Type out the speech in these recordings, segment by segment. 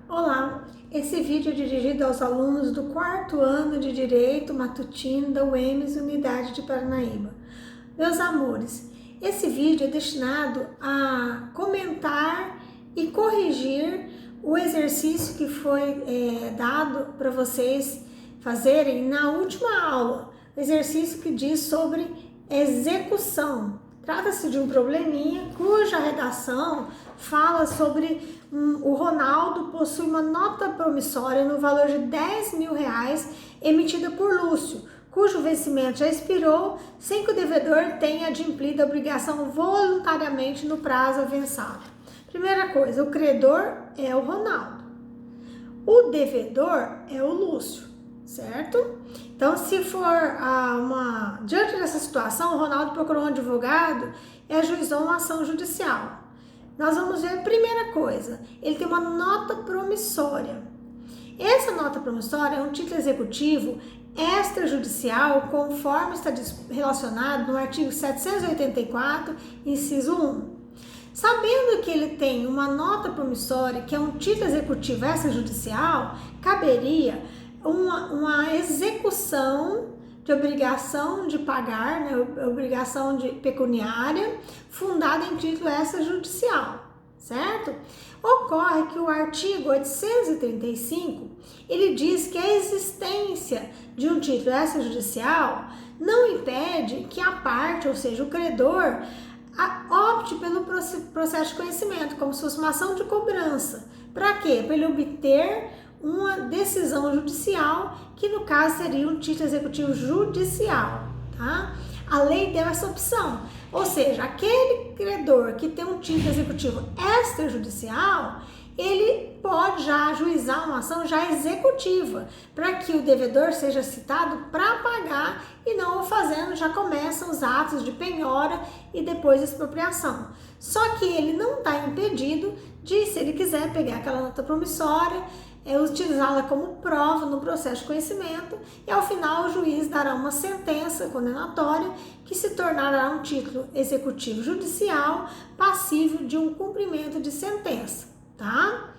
Olá, esse vídeo é dirigido aos alunos do 4º ano de Direito Matutino da UEMS, Unidade de Paranaíba. Meus amores, esse vídeo é destinado a comentar e corrigir o exercício que foi dado para vocês fazerem na última aula, o exercício que diz sobre execução. Trata-se de um probleminha cuja redação fala sobre o Ronaldo possui uma nota promissória no valor de R$10.000 emitida por Lúcio, cujo vencimento já expirou, sem que o devedor tenha adimplido a obrigação voluntariamente no prazo avançado. Primeira coisa, o credor é o Ronaldo, o devedor é o Lúcio, certo? Então, se for diante dessa situação, o Ronaldo procurou um advogado e ajuizou uma ação judicial. Nós vamos ver a primeira coisa, ele tem uma nota promissória. Essa nota promissória é um título executivo extrajudicial, conforme está relacionado no artigo 784, inciso 1. Sabendo que ele tem uma nota promissória, que é um título executivo extrajudicial, caberia uma execução de obrigação de pagar, né, obrigação de pecuniária, fundada em título extrajudicial, certo? Ocorre que o artigo 835, ele diz que a existência de um título extrajudicial não impede que a parte, ou seja, o credor, opte pelo processo de conhecimento, como se fosse uma ação de cobrança. Para quê? Para ele obter uma decisão judicial, que no caso seria um título executivo judicial, tá? A lei deu essa opção, ou seja, aquele credor que tem um título executivo extrajudicial, ele pode já ajuizar uma ação já executiva, para que o devedor seja citado para pagar e não o fazendo, já começam os atos de penhora e depois expropriação. Só que ele não está impedido de, se ele quiser pegar aquela nota promissória, utilizá-la como prova no processo de conhecimento e ao final o juiz dará uma sentença condenatória que se tornará um título executivo judicial passível de um cumprimento de sentença, tá?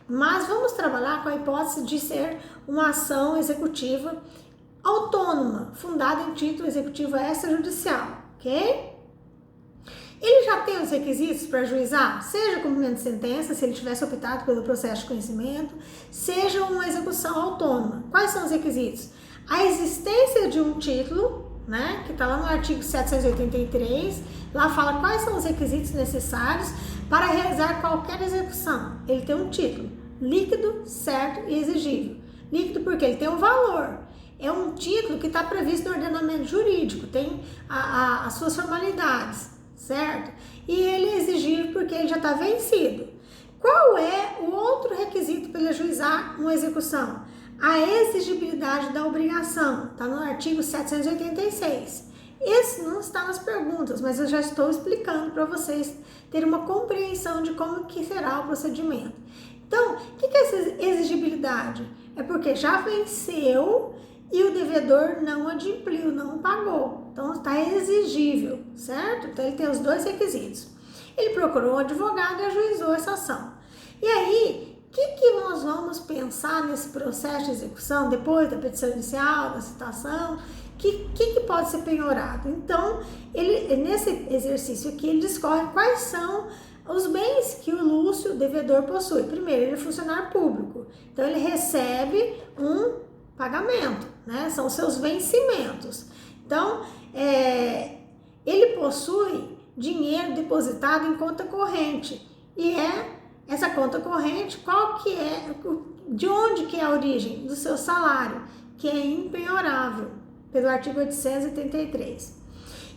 Mas vamos trabalhar com a hipótese de ser uma ação executiva autônoma, fundada em título executivo extrajudicial, ok? Ele já tem os requisitos para ajuizar, seja cumprimento de sentença, se ele tivesse optado pelo processo de conhecimento, seja uma execução autônoma. Quais são os requisitos? A existência de um título, né, que está lá no artigo 783, lá fala quais são os requisitos necessários para realizar qualquer execução. Ele tem um título líquido, certo e exigível. Líquido porque ele tem um valor. É um título que está previsto no ordenamento jurídico, tem as suas formalidades, certo? E ele é exigível porque ele já está vencido. Qual é o outro requisito para ele ajuizar uma execução? A exigibilidade da obrigação, está no artigo 786. Esse não está nas perguntas, mas eu já estou explicando para vocês terem uma compreensão de como que será o procedimento. Então, o que é essa exigibilidade? É porque já venceu e o devedor não adimpliu, não pagou. Então, está exigível, certo? Então, ele tem os dois requisitos. Ele procurou um advogado e ajuizou essa ação. E aí, o que nós vamos pensar nesse processo de execução, depois da petição inicial, da citação? Que pode ser penhorado? Então, nesse exercício aqui, ele discorre quais são os bens que o Lúcio, o devedor, possui. Primeiro, ele é funcionário público. Então, ele recebe um pagamento, né? São seus vencimentos. Então, ele possui dinheiro depositado em conta corrente. E essa conta corrente, de onde que é a origem? Do seu salário, que é impenhorável, pelo artigo 883.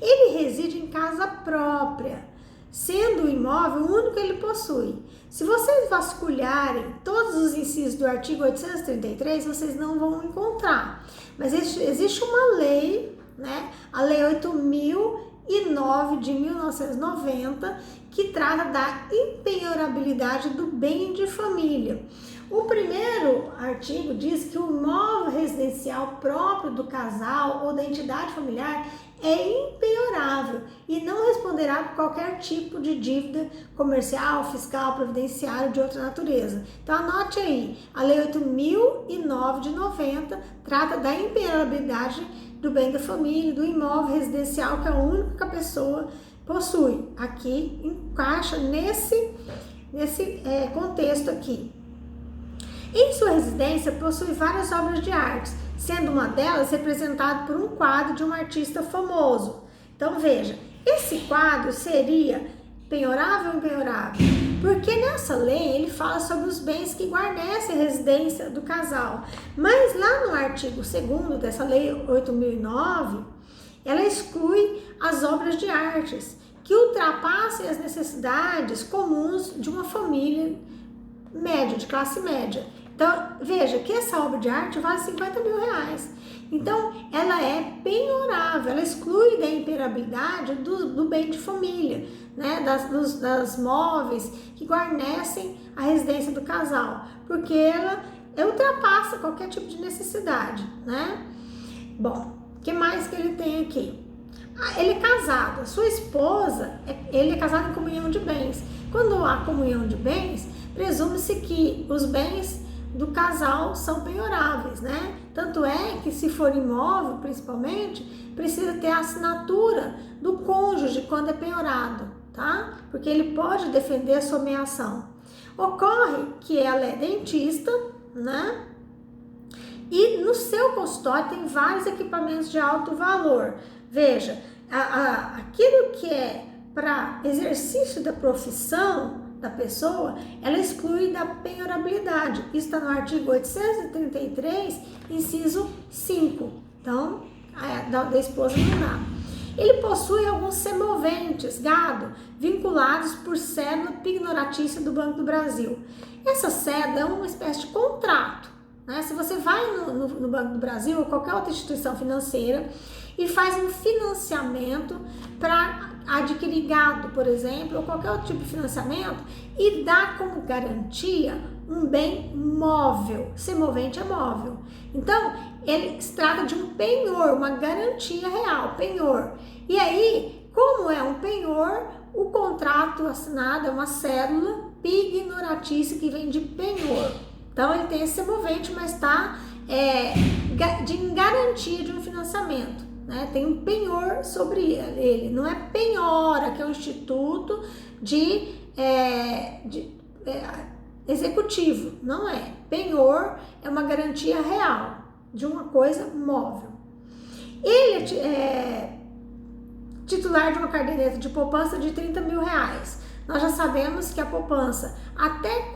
Ele reside em casa própria, sendo o imóvel o único que ele possui. Se vocês vasculharem todos os incisos do artigo 833, vocês não vão encontrar. Mas existe uma lei, né? A Lei 8.009 de 1990, que trata da impenhorabilidade do bem de família. O primeiro artigo diz que o imóvel residencial próprio do casal ou da entidade familiar é impenhorável e não responderá por qualquer tipo de dívida comercial, fiscal, previdenciária ou de outra natureza. Então anote aí, a Lei 8.009 de 90 trata da impenhorabilidade do bem da família, do imóvel residencial, que é o único que a pessoa possui. Aqui encaixa nesse contexto aqui. Em sua residência possui várias obras de arte, sendo uma delas representada por um quadro de um artista famoso. Então veja, esse quadro seria penhorável ou impenhorável? Porque nessa lei ele fala sobre os bens que guarnecem a residência do casal. Mas lá no artigo 2º dessa lei 8.009, ela exclui as obras de artes que ultrapassem as necessidades comuns de uma família média, de classe média. Então, veja que essa obra de arte vale 50 mil reais. Então, ela é penhorável, ela exclui da impenhorabilidade do bem de família, né? Das móveis que guarnecem a residência do casal, porque ela ultrapassa qualquer tipo de necessidade, né? Bom, o que mais que ele tem aqui? Ele é casado, a sua esposa, ele é casado em comunhão de bens. Quando há comunhão de bens, presume-se que os bens do casal são penhoráveis, né? Tanto é que se for imóvel, principalmente, precisa ter a assinatura do cônjuge quando é penhorado, tá? Porque ele pode defender a sua meação. Ocorre que ela é dentista, né? E no seu consultório tem vários equipamentos de alto valor. Veja, aquilo que é para exercício da profissão da pessoa, ela exclui da penhorabilidade. Isso está no artigo 833, inciso 5. Então, da esposa não dá. Ele possui alguns semoventes, gado, vinculados por cédula pignoratícia do Banco do Brasil. Essa cédula é uma espécie de contrato, né? Se você vai no Banco do Brasil ou qualquer outra instituição financeira e faz um financiamento para adquirir gado, por exemplo, ou qualquer outro tipo de financiamento, e dá como garantia um bem móvel. Semovente é móvel. Então, ele se trata de um penhor, uma garantia real, penhor. E aí, como é um penhor, o contrato assinado é uma cédula pignoratícia que vem de penhor. Então, ele tem esse semovente, mas está em garantia de um financiamento. Né? Tem um penhor sobre ele, não é penhora, que é um instituto executivo, não é. Penhor é uma garantia real de uma coisa móvel. Ele é titular de uma caderneta de poupança de 30 mil reais. Nós já sabemos que a poupança até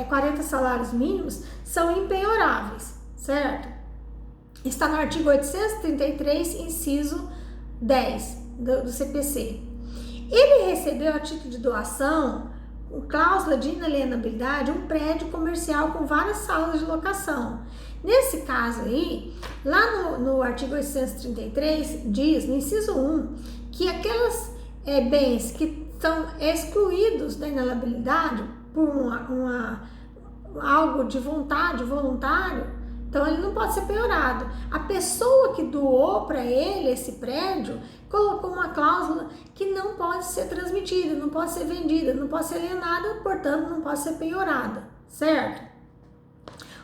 40 salários mínimos são impenhoráveis, certo? Está no artigo 833, inciso 10 do CPC. Ele recebeu a título de doação, com cláusula de inalienabilidade, um prédio comercial com várias salas de locação. Nesse caso aí, lá no artigo 833, diz, no inciso 1, que aqueles bens que são excluídos da inalienabilidade por algo de vontade, voluntário, então ele não pode ser penhorado. A pessoa que doou para ele esse prédio colocou uma cláusula que não pode ser transmitida, não pode ser vendida, não pode ser alienada, portanto não pode ser penhorada, certo?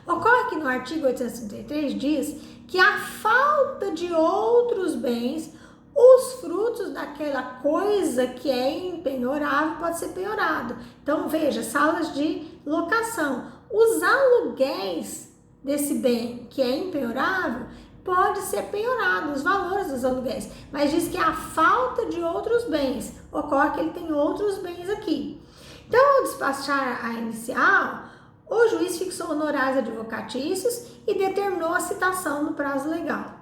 Ocorre que no artigo 833 diz que a falta de outros bens, os frutos daquela coisa que é impenhorável pode ser penhorado. Então veja, salas de locação, os aluguéis desse bem que é impenhorável pode ser penhorado, os valores dos aluguéis, mas diz que a falta de outros bens, ocorre que ele tem outros bens aqui. Então, ao despachar a inicial, o juiz fixou honorários advocatícios e determinou a citação no prazo legal.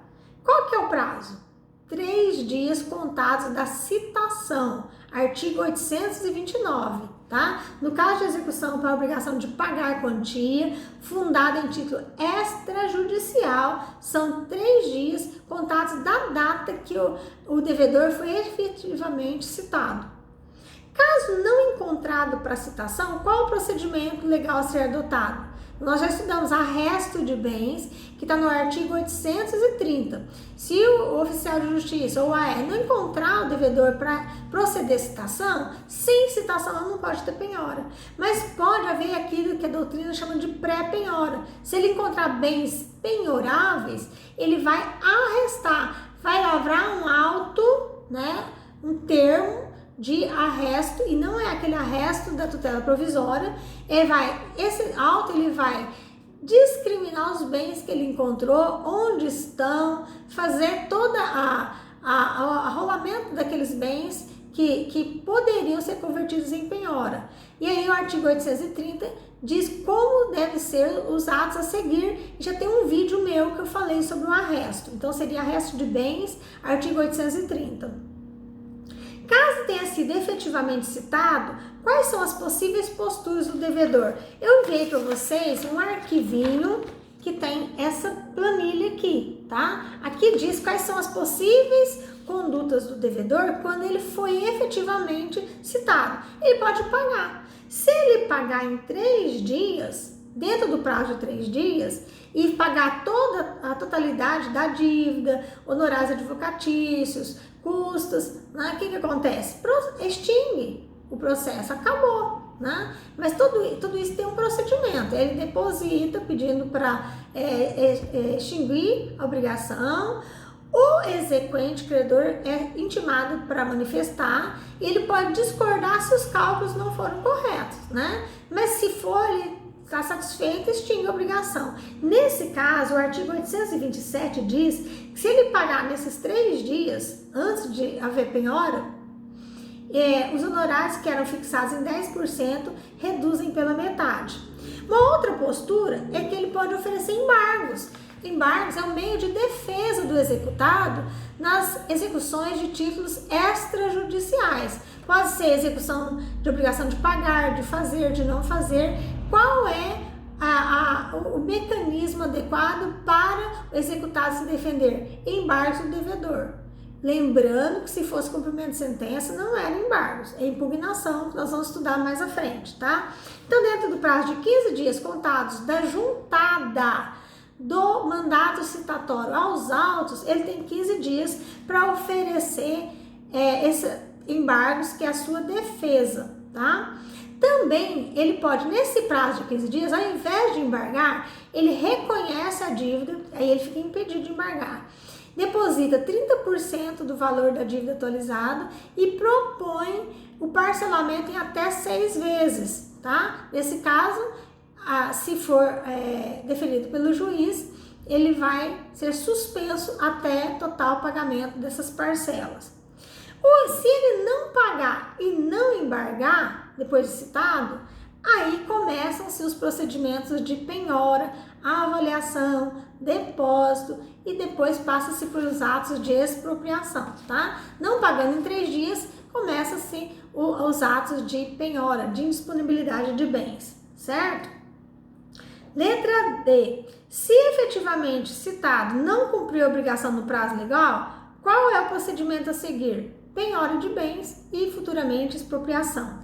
Qual que é o prazo? 3 dias contados da citação, artigo 829. Tá? No caso de execução para a obrigação de pagar a quantia, fundada em título extrajudicial, são 3 dias contados da data que o devedor foi efetivamente citado. Caso não encontrado para citação, qual o procedimento legal a ser adotado? Nós já estudamos arresto de bens, que está no artigo 830. Se o oficial de justiça ou o AR não encontrar o devedor para proceder citação, sem citação ela não pode ter penhora. Mas pode haver aquilo que a doutrina chama de pré-penhora. Se ele encontrar bens penhoráveis, ele vai arrestar, vai lavrar um auto, né, um termo de arresto, e não é aquele arresto da tutela provisória. Esse auto ele vai discriminar os bens que ele encontrou, onde estão, fazer toda a rolamento daqueles bens que poderiam ser convertidos em penhora. E aí o artigo 830 diz como devem ser os atos a seguir. Já tem um vídeo meu que eu falei sobre o arresto. Então seria arresto de bens, artigo 830. Caso tenha sido efetivamente citado, quais são as possíveis posturas do devedor? Eu enviei para vocês um arquivinho que tem essa planilha aqui, tá? Aqui diz quais são as possíveis condutas do devedor quando ele foi efetivamente citado. Ele pode pagar. Se ele pagar em 3 dias, dentro do prazo de 3 dias, e pagar toda a totalidade da dívida, honorários advocatícios, custos, né? O que acontece? Extingue o processo, acabou, né? Mas tudo isso tem um procedimento. Ele deposita pedindo para extinguir a obrigação. O exequente credor é intimado para manifestar, e ele pode discordar se os cálculos não foram corretos, né? Mas se for, ele está satisfeito, extingue a obrigação. Nesse caso, o artigo 827 diz que se ele pagar nesses 3 dias, antes de haver penhora, os honorários que eram fixados em 10% reduzem pela metade. Uma outra postura é que ele pode oferecer embargos. Embargos é um meio de defesa do executado nas execuções de títulos extrajudiciais. Pode ser execução de obrigação de pagar, de fazer, de não fazer. Qual é o mecanismo adequado para o executado se defender? Embargos do devedor. Lembrando que se fosse cumprimento de sentença, não era embargos, é impugnação, que nós vamos estudar mais à frente, tá? Então, dentro do prazo de 15 dias contados da juntada do mandato citatório aos autos, ele tem 15 dias para oferecer esses embargos, que é a sua defesa, tá? Também ele pode, nesse prazo de 15 dias, ao invés de embargar, ele reconhece a dívida, aí ele fica impedido de embargar. Deposita 30% do valor da dívida atualizada e propõe o parcelamento em até 6 vezes, tá? Nesse caso, se for deferido pelo juiz, ele vai ser suspenso até total pagamento dessas parcelas. Ou se ele não pagar e não embargar, depois de citado, aí começam-se os procedimentos de penhora, avaliação, depósito, e depois passa-se pelos atos de expropriação, tá? Não pagando em 3 dias, começa-se os atos de penhora, de indisponibilidade de bens, certo? Letra D. Se efetivamente citado não cumpriu a obrigação no prazo legal, qual é o procedimento a seguir? Penhora de bens e futuramente expropriação.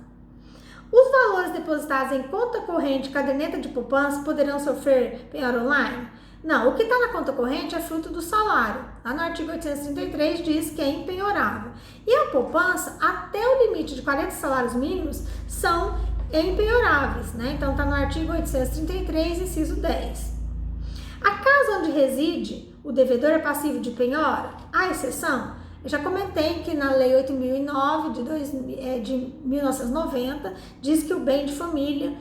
Os valores depositados em conta corrente e caderneta de poupança poderão sofrer penhora online? Não, o que está na conta corrente é fruto do salário. Lá no artigo 833 diz que é impenhorável. E a poupança, até o limite de 40 salários mínimos, são impenhoráveis, né? Então está no artigo 833, inciso 10. A casa onde reside o devedor é passivo de penhora? Há exceção? Eu já comentei que na Lei 8.009 de 1990 diz que o bem de família,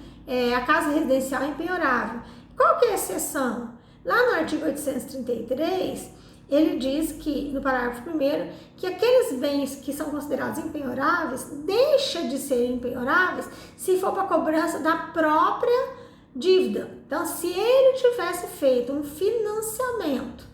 a casa residencial é impenhorável. Qual que é a exceção? Lá no artigo 833, ele diz que, no parágrafo 1º, que aqueles bens que são considerados impenhoráveis deixam de ser impenhoráveis se for para cobrança da própria dívida. Então, se ele tivesse feito um financiamento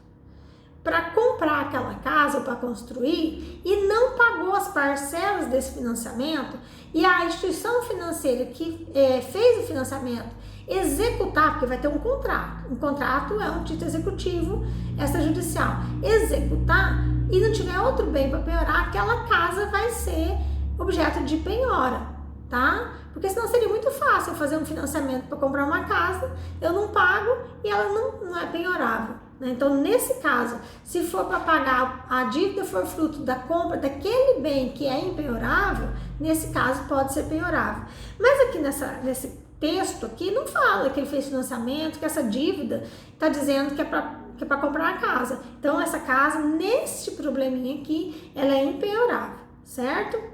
para comprar aquela casa ou para construir e não pagou as parcelas desse financiamento, e a instituição financeira que fez o financiamento executar, porque vai ter um contrato é um título executivo extrajudicial, executar e não tiver outro bem para penhorar, aquela casa vai ser objeto de penhora, tá? Porque senão seria muito fácil eu fazer um financiamento para comprar uma casa, eu não pago e ela não é penhorável, né? Então, nesse caso, se for para pagar, a dívida for fruto da compra daquele bem que é impenhorável, nesse caso pode ser penhorável. Mas aqui nesse texto aqui não fala que ele fez financiamento, que essa dívida está dizendo que é para comprar a casa. Então, essa casa, nesse probleminha aqui, ela é impenhorável, certo?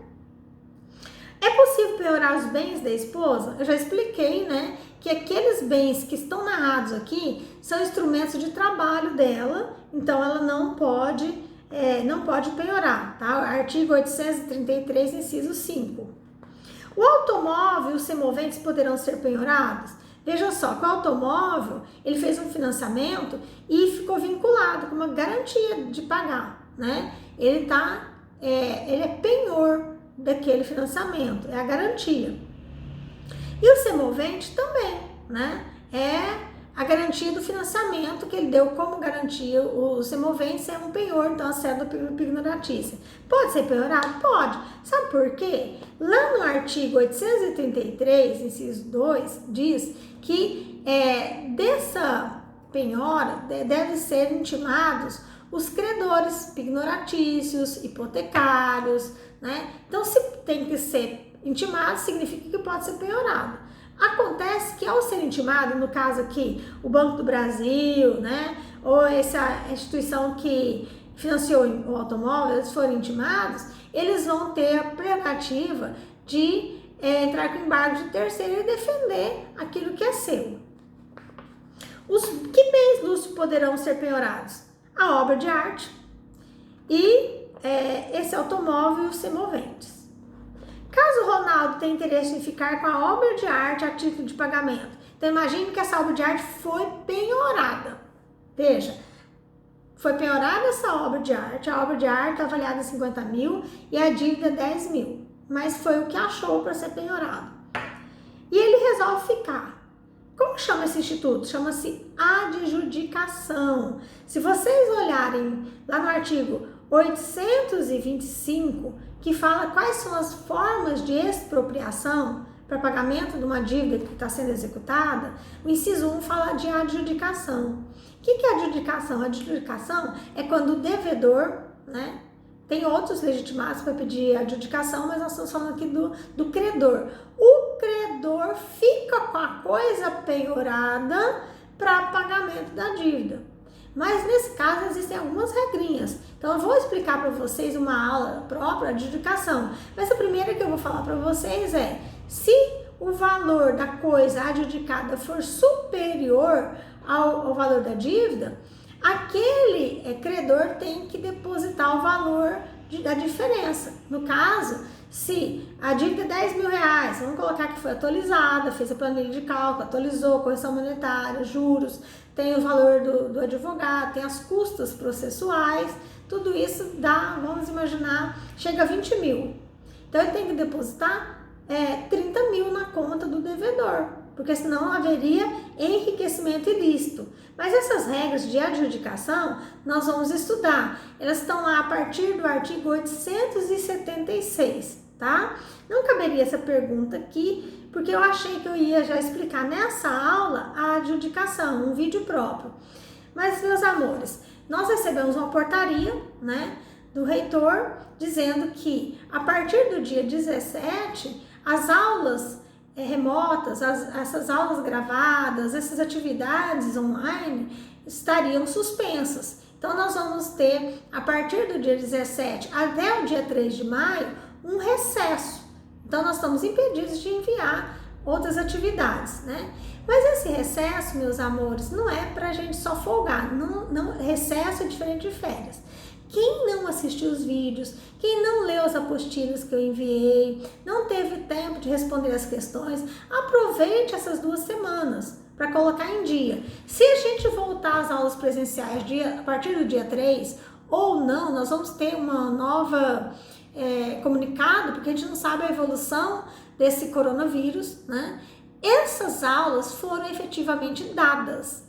É possível penhorar os bens da esposa? Eu já expliquei, né, que aqueles bens que estão narrados aqui são instrumentos de trabalho dela, então ela não pode penhorar, tá? Artigo 833, inciso 5. O automóvel e os semoventes poderão ser penhorados? Veja só, que o automóvel, ele fez um financiamento e ficou vinculado com uma garantia de pagar, né? Ele é penhor daquele financiamento, é a garantia. E o semovente também, né? É a garantia do financiamento que ele deu como garantia. O semovente é um penhor, então a cédula pignoratícia. Pode ser penhorado? Pode. Sabe por quê? Lá no artigo 833, inciso 2, diz que dessa penhora devem ser intimados os credores pignoratícios, hipotecários, né? Então, se tem que ser intimado, significa que pode ser penhorado. Acontece que ao ser intimado, no caso aqui, o Banco do Brasil, né? Ou essa instituição que financiou o automóvel, eles forem intimados, eles vão ter a prerrogativa de entrar com embargo de terceiro e defender aquilo que é seu. Que bens lúcidos poderão ser penhorados? A obra de arte e esse automóvel e os semoventes. Caso o Ronaldo tenha interesse em ficar com a obra de arte a título de pagamento, então imagine que essa obra de arte foi penhorada. Veja, foi penhorada essa obra de arte, a obra de arte está avaliada em 50 mil e a dívida 10 mil, mas foi o que achou para ser penhorado. E ele resolve ficar. Como chama esse instituto? Chama-se adjudicação. Se vocês olharem lá no artigo 825, que fala quais são as formas de expropriação para pagamento de uma dívida que está sendo executada, o inciso 1 fala de adjudicação. O que é adjudicação? Adjudicação é quando o devedor, né, tem outros legitimados para pedir adjudicação, mas nós estamos falando aqui do credor. O credor fica com a coisa penhorada para pagamento da dívida. Mas nesse caso existem algumas regrinhas. Então eu vou explicar para vocês uma aula própria de adjudicação. Mas a primeira que eu vou falar para vocês é: se o valor da coisa adjudicada for superior ao valor da dívida, aquele credor tem que depositar o valor da diferença. No caso, se a dívida é 10 mil reais, vamos colocar que foi atualizada, fez a planilha de cálculo, atualizou, correção monetária, juros, tem o valor do advogado, tem as custas processuais, tudo isso dá, vamos imaginar, chega a 20 mil. Então ele tem que depositar 30 mil na conta do devedor, porque senão haveria enriquecimento ilícito. Mas essas regras de adjudicação nós vamos estudar. Elas estão lá a partir do artigo 876, tá? Não caberia essa pergunta aqui, porque eu achei que eu ia já explicar nessa aula a adjudicação, um vídeo próprio. Mas, meus amores, nós recebemos uma portaria, né, do reitor, dizendo que a partir do dia 17, as aulas remotas, essas aulas gravadas, essas atividades online estariam suspensas. Então, nós vamos ter, a partir do dia 17 até o dia 3 de maio, um recesso. Então, nós estamos impedidos de enviar outras atividades, né? Mas esse recesso, meus amores, não é pra gente só folgar. Não, recesso é diferente de férias. Quem não assistiu os vídeos, quem não leu as apostilas que eu enviei, não teve tempo de responder as questões, aproveite essas 2 semanas para colocar em dia. Se a gente voltar às aulas presenciais a partir do dia 3 ou não, nós vamos ter uma nova comunicado, porque a gente não sabe a evolução desse coronavírus, né? Essas aulas foram efetivamente dadas.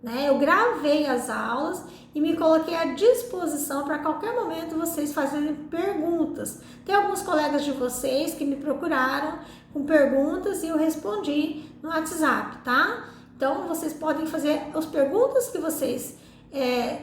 né? Eu gravei as aulas e me coloquei à disposição para qualquer momento vocês fazerem perguntas. Tem alguns colegas de vocês que me procuraram com perguntas e eu respondi no WhatsApp, tá? Então, vocês podem fazer as perguntas que vocês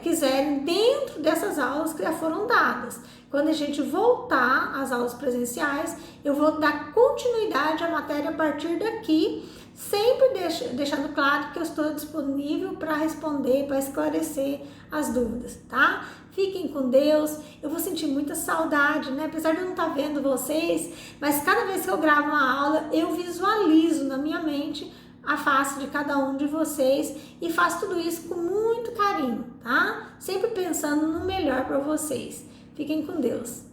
quiserem dentro dessas aulas que já foram dadas. Quando a gente voltar às aulas presenciais, eu vou dar continuidade à matéria a partir daqui, sempre deixando claro que eu estou disponível para responder, para esclarecer as dúvidas, tá? Fiquem com Deus, eu vou sentir muita saudade, né? Apesar de eu não estar vendo vocês, mas cada vez que eu gravo uma aula, eu visualizo na minha mente a face de cada um de vocês e faço tudo isso com muito carinho, tá? Sempre pensando no melhor para vocês. Fiquem com Deus.